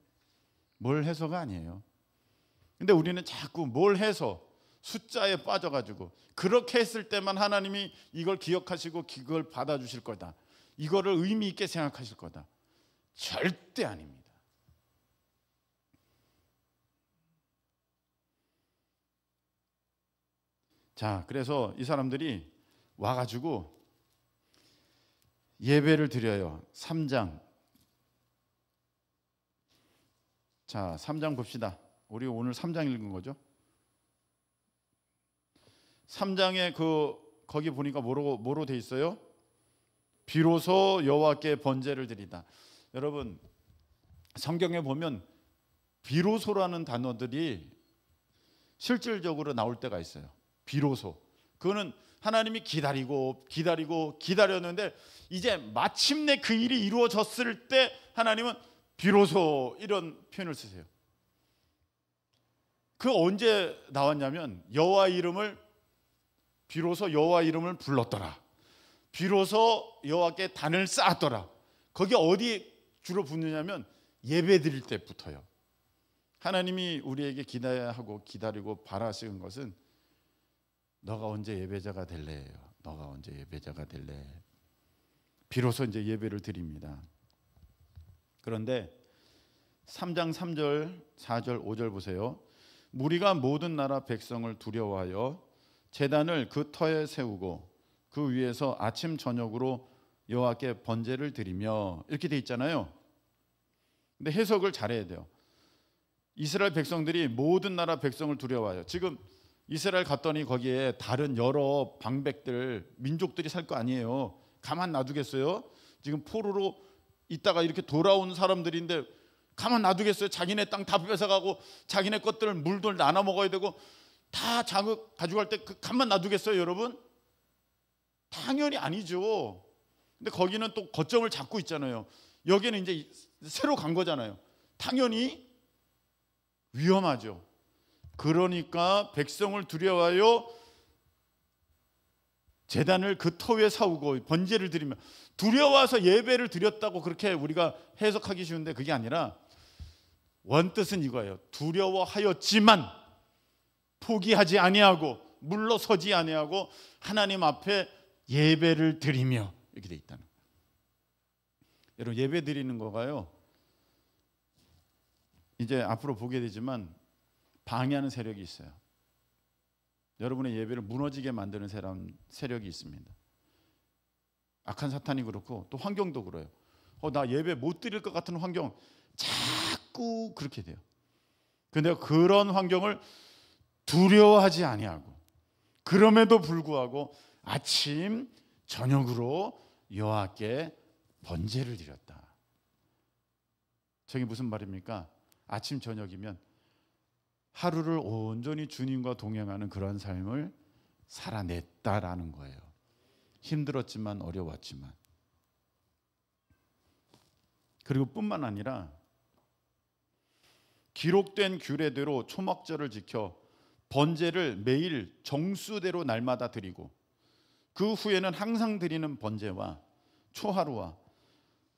Speaker 2: 뭘 해서가 아니에요. 근데 우리는 자꾸 뭘 해서 숫자에 빠져가지고 그렇게 했을 때만 하나님이 이걸 기억하시고 그걸 받아주실 거다, 이거를 의미 있게 생각하실 거다. 절대 아닙니다. 자, 그래서 이 사람들이 와가지고 예배를 드려요. 3장. 자, 3장 봅시다. 우리 오늘 3장 읽은 거죠. 3장에 거기 보니까 뭐로 돼 있어요? 비로소 여호와께 번제를 드리다. 여러분, 성경에 보면 비로소라는 단어들이 실질적으로 나올 때가 있어요. 비로소. 그거는 하나님이 기다렸는데 이제 마침내 그 일이 이루어졌을 때 하나님은 비로소 이런 표현을 쓰세요. 그 언제 나왔냐면 비로소 여호와 이름을 불렀더라. 비로소 여호와께 단을 쌓았더라. 거기 어디 주로 붙느냐면 예배 드릴 때 붙어요. 하나님이 우리에게 기다리고 바라시는 것은 너가 언제 예배자가 될래요? 너가 언제 예배자가 될래? 비로소 이제 예배를 드립니다. 그런데 3장 3절, 4절, 5절 보세요. 무리가 모든 나라 백성을 두려워하여 제단을 그 터에 세우고 그 위에서 아침 저녁으로 여호와께 번제를 드리며, 이렇게 돼 있잖아요. 근데 해석을 잘해야 돼요. 이스라엘 백성들이 모든 나라 백성을 두려워하여, 지금 이스라엘 갔더니 거기에 다른 여러 방백들, 민족들이 살 거 아니에요. 가만 놔두겠어요? 지금 포로로 있다가 이렇게 돌아온 사람들인데 가만 놔두겠어요? 자기네 땅 다 뺏어가고 자기네 것들을 물들 나눠 먹어야 되고 다 자극 가져갈 때 가만 놔두겠어요, 여러분? 당연히 아니죠. 근데 거기는 또 거점을 잡고 있잖아요. 여기는 이제 새로 간 거잖아요. 당연히 위험하죠. 그러니까 백성을 두려워하여 제단을 그 터 위에 세우고 번제를 드리며, 두려워서 예배를 드렸다고 그렇게 우리가 해석하기 쉬운데 그게 아니라 원뜻은 이거예요. 두려워하였지만 포기하지 아니하고 물러서지 아니하고 하나님 앞에 예배를 드리며, 이렇게 돼 있다는 거예요. 여러분, 예배 드리는 거가요, 이제 앞으로 보게 되지만 방해하는 세력이 있어요. 여러분의 예배를 무너지게 만드는 세력이 있습니다. 악한 사탄이 그렇고 또 환경도 그래요. 나 예배 못 드릴 것 같은 환경, 자꾸 그렇게 돼요. 근데 그런 환경을 두려워하지 아니하고 그럼에도 불구하고 아침 저녁으로 여호와께 번제를 드렸다. 저게 무슨 말입니까? 아침 저녁이면 하루를 온전히 주님과 동행하는 그런 삶을 살아냈다라는 거예요. 힘들었지만 어려웠지만. 그리고 뿐만 아니라 기록된 규례대로 초막절을 지켜 번제를 매일 정수대로 날마다 드리고, 그 후에는 항상 드리는 번제와 초하루와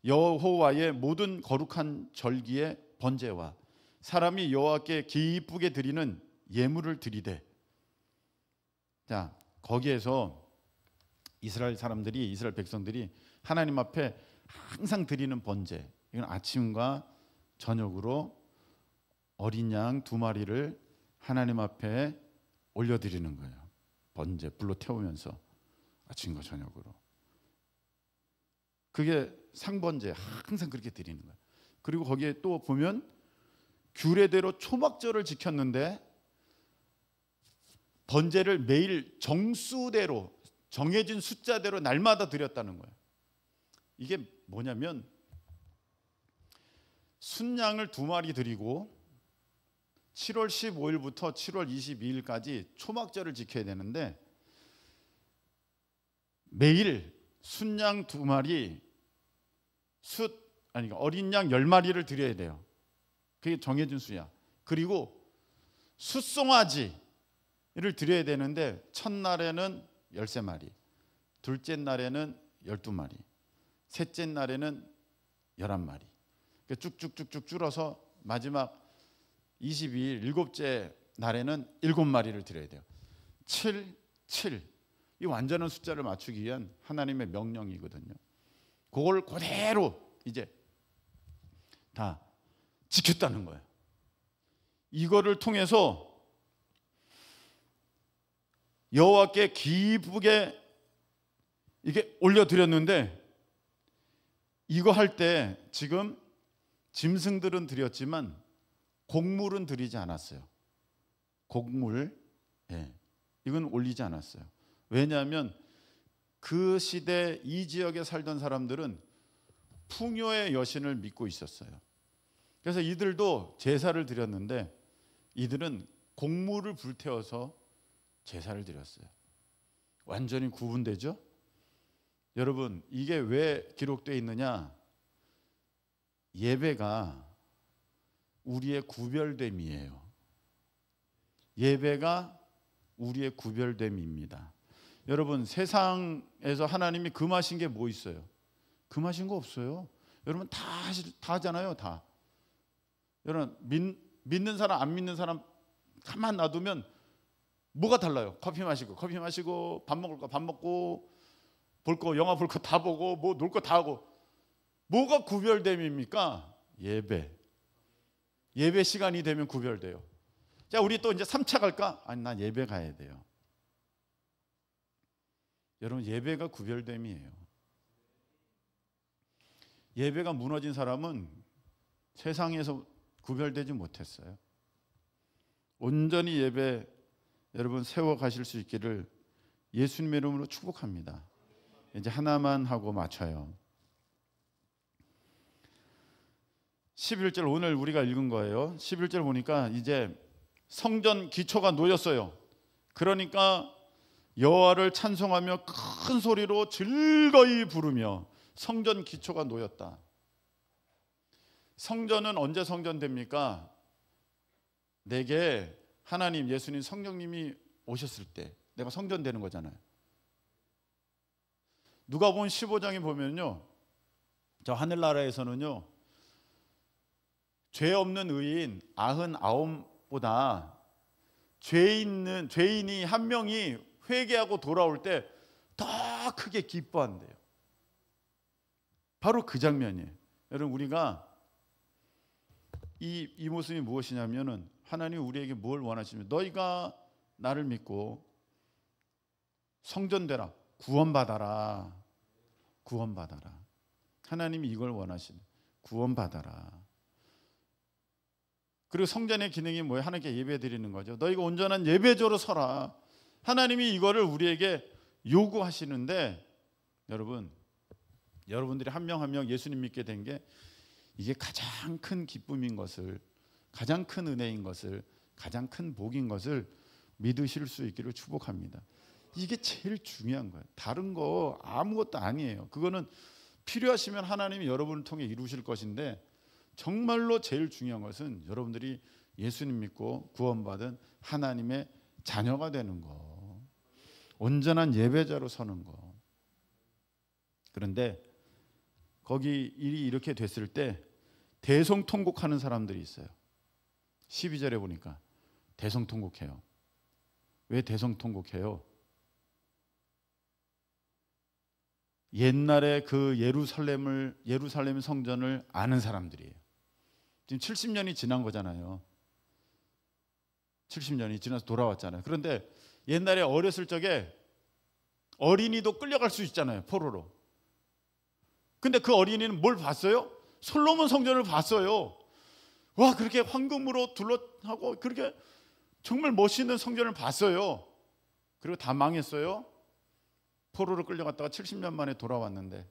Speaker 2: 여호와의 모든 거룩한 절기의 번제와 사람이 여호와께 기쁘게 드리는 예물을 드리되. 자, 거기에서 이스라엘 백성들이 하나님 앞에 항상 드리는 번제, 이건 아침과 저녁으로 어린 양 2마리를 하나님 앞에 올려드리는 거예요. 번제 불로 태우면서 아침과 저녁으로. 그게 상번제, 항상 그렇게 드리는 거예요. 그리고 거기에 또 보면 규례대로 초막절을 지켰는데 번제를 매일 정수대로, 정해진 숫자대로 날마다 드렸다는 거예요. 이게 뭐냐면 순양을 2마리 드리고 7월 15일부터 7월 22일까지 초막절을 지켜야 되는데 매일 순양 2마리, 어린 양 10마리를 드려야 돼요. 그게 정해진 수야. 그리고 숫송아지를 드려야 되는데 첫날에는 13마리, 둘째 날에는 12마리, 셋째 날에는 11마리. 쭉쭉쭉쭉 줄어서 마지막 22일 7째 날에는 7마리를 드려야 돼요. 7, 7. 이 완전한 숫자를 맞추기 위한 하나님의 명령이거든요. 그걸 그대로 이제 다 지켰다는 거예요. 이거를 통해서 여호와께 기쁘게 이게 올려드렸는데, 이거 할 때 지금 짐승들은 드렸지만 곡물은 드리지 않았어요. 곡물, 이건 올리지 않았어요. 왜냐하면 그 시대 이 지역에 살던 사람들은 풍요의 여신을 믿고 있었어요. 그래서 이들도 제사를 드렸는데 이들은 곡물을 불태워서 제사를 드렸어요. 완전히 구분되죠? 여러분, 이게 왜 기록되어 있느냐? 예배가 우리의 구별됨이에요. 예배가 우리의 구별됨입니다. 여러분, 세상에서 하나님이 금하신 게 뭐 있어요? 금하신 거 없어요. 여러분 다 하잖아요. 다. 여러분 믿는 사람 안 믿는 사람 가만 놔두면 뭐가 달라요? 커피 마시고 밥 먹을 거 밥 먹고 볼 거 영화 볼 거 다 보고 뭐 놀 거 다 하고. 뭐가 구별됨입니까? 예배 시간이 되면 구별돼요. 자, 우리 또 이제 3차 갈까? 아니, 나 예배 가야 돼요. 여러분, 예배가 구별됨이에요. 예배가 무너진 사람은 세상에서 구별되지 못했어요. 온전히 예배 여러분 세워 가실 수 있기를 예수님의 이름으로 축복합니다. 이제 하나만 하고 마쳐요. 11절 오늘 우리가 읽은 거예요. 11절 보니까 이제 성전 기초가 놓였어요. 그러니까 여호와를 찬송하며 큰 소리로 즐거이 부르며 성전 기초가 놓였다. 성전은 언제 성전됩니까? 내게 하나님, 예수님, 성령님이 오셨을 때 내가 성전되는 거잖아요. 누가복음 15장에 보면요, 저 하늘나라에서는요 죄 없는 의인 99보다 죄인이 한 명이 회개하고 돌아올 때 더 크게 기뻐한대요. 바로 그 장면이에요. 여러분, 우리가 이 모습이 무엇이냐면은 하나님이 우리에게 뭘 원하시면 너희가 나를 믿고 성전되라, 구원받아라. 하나님이 이걸 원하시는, 구원받아라. 그리고 성전의 기능이 뭐예요? 하나님께 예배 드리는 거죠. 너희가 온전한 예배조로 서라. 하나님이 이거를 우리에게 요구하시는데, 여러분들이 한 명 한 명 예수님 믿게 된 게 이게 가장 큰 기쁨인 것을, 가장 큰 은혜인 것을, 가장 큰 복인 것을 믿으실 수 있기를 축복합니다. 이게 제일 중요한 거예요. 다른 거 아무것도 아니에요. 그거는 필요하시면 하나님이 여러분을 통해 이루실 것인데, 정말로 제일 중요한 것은 여러분들이 예수님 믿고 구원받은 하나님의 자녀가 되는 거, 온전한 예배자로 서는 거. 그런데 거기 일이 이렇게 됐을 때 대성통곡하는 사람들이 있어요. 12절에 보니까 대성통곡해요. 왜 대성통곡해요? 옛날에 그 예루살렘 성전을 아는 사람들이에요. 지금 70년이 지난 거잖아요. 70년이 지나서 돌아왔잖아요. 그런데 옛날에 어렸을 적에 어린이도 끌려갈 수 있잖아요, 포로로. 근데 그 어린이는 뭘 봤어요? 솔로몬 성전을 봤어요. 와, 그렇게 황금으로 둘러하고 그렇게 정말 멋있는 성전을 봤어요. 그리고 다 망했어요. 포로로 끌려갔다가 70년 만에 돌아왔는데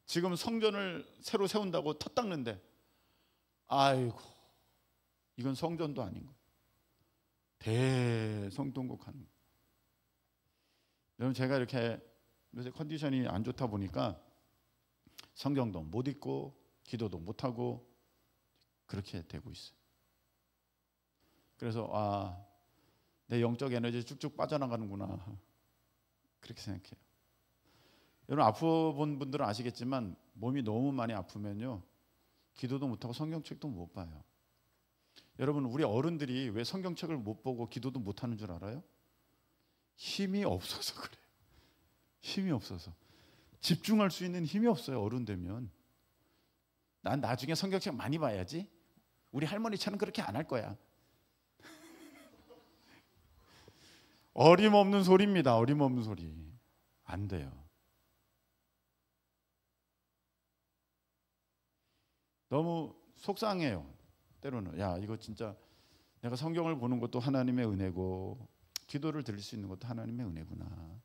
Speaker 2: 지금 성전을 새로 세운다고 터 닦는데, 아이고, 이건 성전도 아닌 거예요. 대성통곡 하는 거예요. 여러분, 제가 이렇게 요새 컨디션이 안 좋다 보니까 성경도 못 읽고 기도도 못 하고 그렇게 되고 있어요. 그래서 내 영적 에너지 쭉쭉 빠져나가는구나, 그렇게 생각해요. 여러분, 아프본 분들은 아시겠지만 몸이 너무 많이 아프면요, 기도도 못하고 성경책도 못 봐요. 여러분, 우리 어른들이 왜 성경책을 못 보고 기도도 못하는 줄 알아요? 힘이 없어서 그래요. 힘이 없어서. 집중할 수 있는 힘이 없어요, 어른 되면. 난 나중에 성경책 많이 봐야지, 우리 할머니처럼 그렇게 안 할 거야. 어림없는 소리입니다. 어림없는 소리. 안 돼요. 너무 속상해요, 때로는. 야, 이거 진짜 내가 성경을 보는 것도 하나님의 은혜고 기도를 드릴 수 있는 것도 하나님의 은혜구나.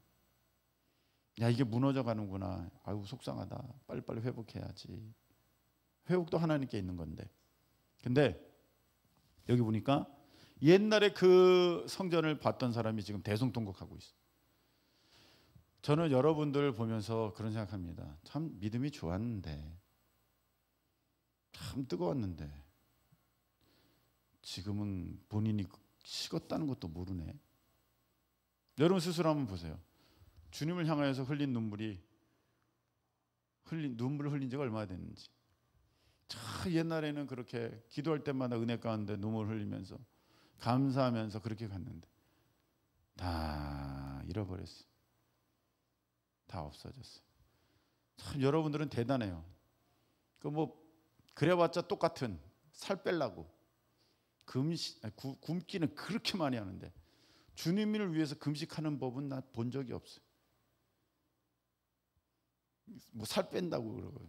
Speaker 2: 야, 이게 무너져 가는구나. 아유, 속상하다. 빨리빨리 회복해야지. 회복도 하나님께 있는 건데. 근데 여기 보니까 옛날에 그 성전을 봤던 사람이 지금 대성통곡하고 있어요. 저는 여러분들 보면서 그런 생각합니다. 참 믿음이 좋았는데, 참 뜨거웠는데 지금은 본인이 식었다는 것도 모르네. 여러분 스스로 한번 보세요. 주님을 향하여서 흘린 눈물을 흘린 지가 얼마나 됐는지. 참 옛날에는 그렇게 기도할 때마다 은혜 가운데 눈물 흘리면서 감사하면서 그렇게 갔는데 다 잃어버렸어요. 다 없어졌어요. 참 여러분들은 대단해요. 그래봤자 똑같은 살 빼려고 굶기는 그렇게 많이 하는데 주님을 위해서 금식하는 법은 나 본 적이 없어요. 뭐 살 뺀다고 그러고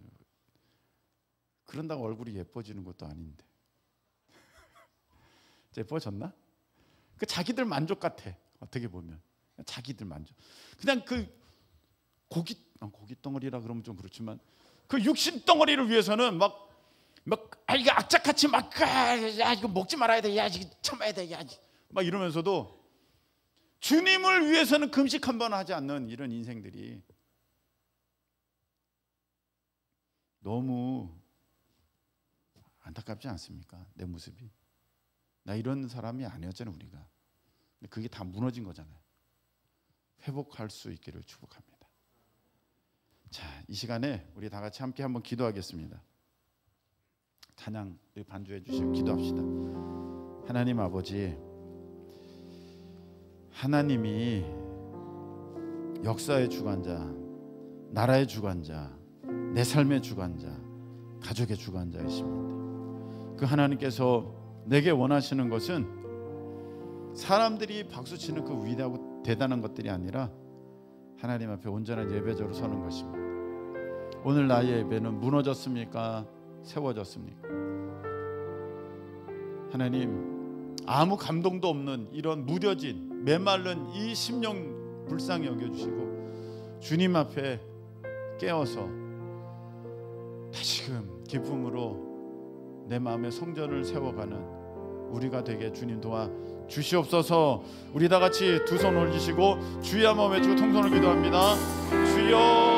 Speaker 2: 그런다고 얼굴이 예뻐지는 것도 아닌데. 예뻐졌나? 그 자기들 만족 같아. 어떻게 보면 자기들 만족. 그냥 그 고기 덩어리라 그러면 좀 그렇지만 그 육신 덩어리를 위해서는 이거 악착같이 야, 이거 먹지 말아야 돼. 야, 이거 참아야 돼. 야, 막 이러면서도 주님을 위해서는 금식 한 번 하지 않는 이런 인생들이 너무 안타깝지 않습니까? 내 모습이. 나 이런 사람이 아니었잖아요, 우리가. 근데 그게 다 무너진 거잖아요. 회복할 수 있기를 축복합니다. 자, 이 시간에 우리 다 같이 함께 한번 기도하겠습니다. 찬양 반주해 주시고 기도합시다. 하나님 아버지, 하나님이 역사의 주관자, 나라의 주관자, 내 삶의 주관자, 가족의 주관자이십니다. 그 하나님께서 내게 원하시는 것은 사람들이 박수치는 그 위대하고 대단한 것들이 아니라 하나님 앞에 온전한 예배자로 서는 것입니다. 오늘 나의 예배는 무너졌습니까? 세워졌습니까? 하나님, 아무 감동도 없는 이런 무뎌진 메말른 이 심령 불쌍히 여겨주시고 주님 앞에 깨어서 다시금 기쁨으로 내 마음의 성전을 세워가는 우리가 되게 주님 도와 주시옵소서. 우리 다 같이 두 손 올리시고 주여 한번 외치고 통성을 기도합니다. 주여.